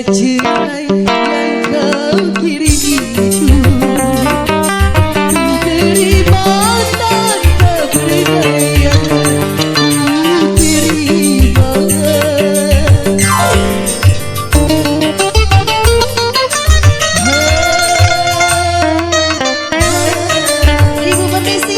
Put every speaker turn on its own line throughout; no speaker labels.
cerai yang kau kirim itu terima tanpa berdaya, terima. Ibu permisi.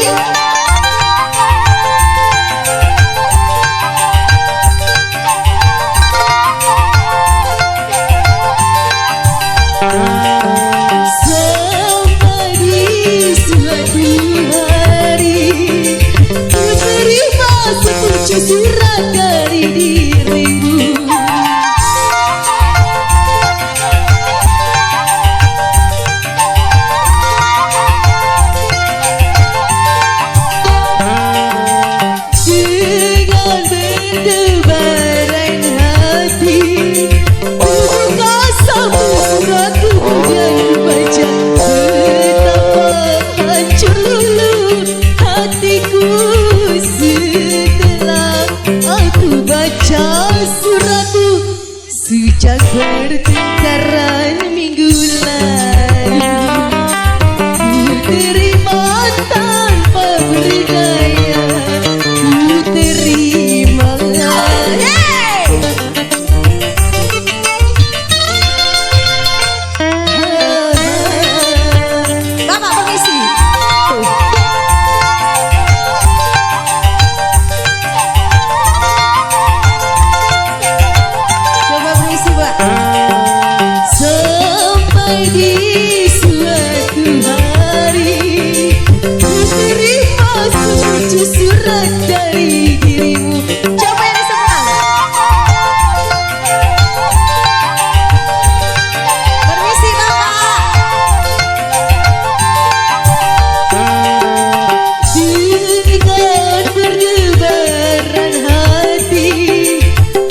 Surat dari dirimu, dengan berdebaran hati, buka sapu suratku dan baca betapa hancur lulu hatiku. Aku baca suratmu sejak pertengkaran minggu lalu, ku terima tanpa berdaya, ku terima. Bapak permisi. Sampai di suatu hari ku terima sepucuk surat dari dirimu. Coba yang sebelah. Permisi Bapak. Dengan berdebaran hati,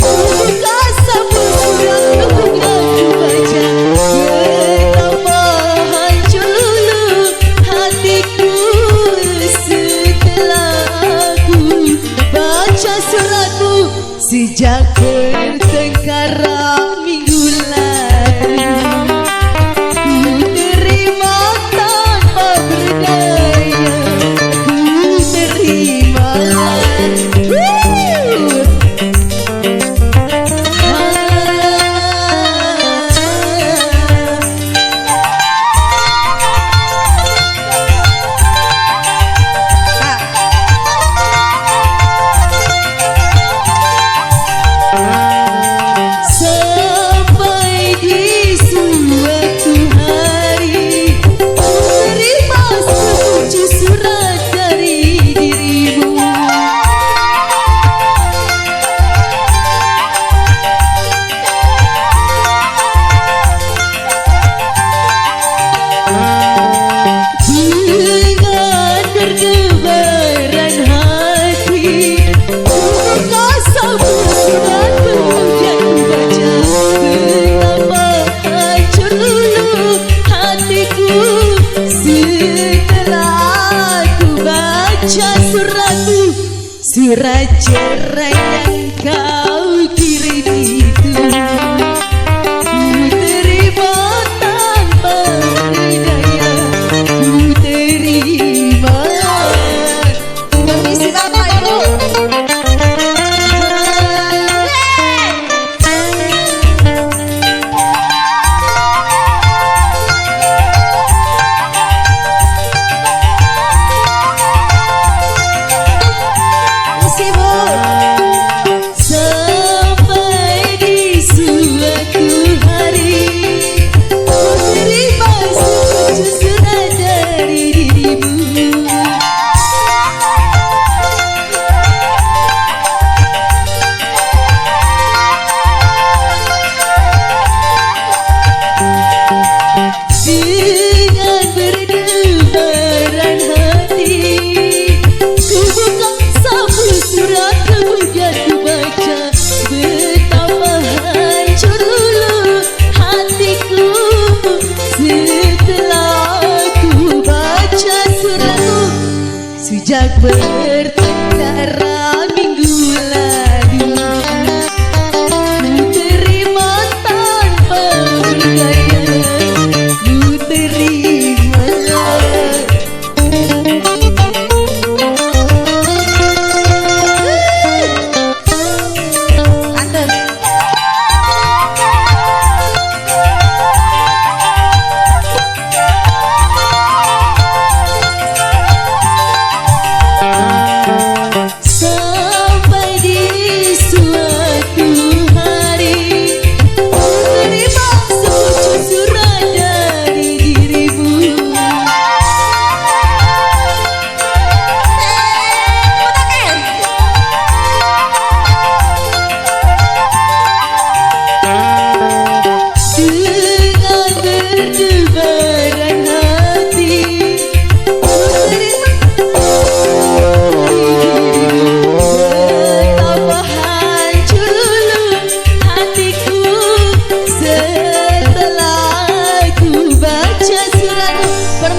buka sapu suratku dan ku baca betapa hancur lulu hatiku setelah aku baca suratmu sejak pertengkaran minggu lalu, ku terima tanpa berdaya, ku terima. Sampai di suatu hari ku terima sepucuk surat dari dirimu. Dengan berdebaran hati, buka sapu suratku dan ku baca betapa hancur lulu hatiku setelah ku baca suratmu, surat cerai yang kau kirim itu. Ku terima tanpa berdaya, ku terima. Permisi Bapak Ibu. Permisi Bu.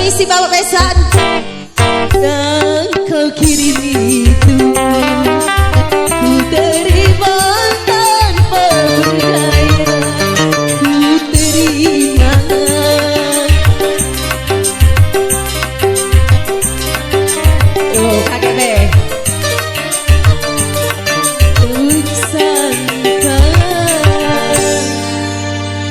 permisi bawa besan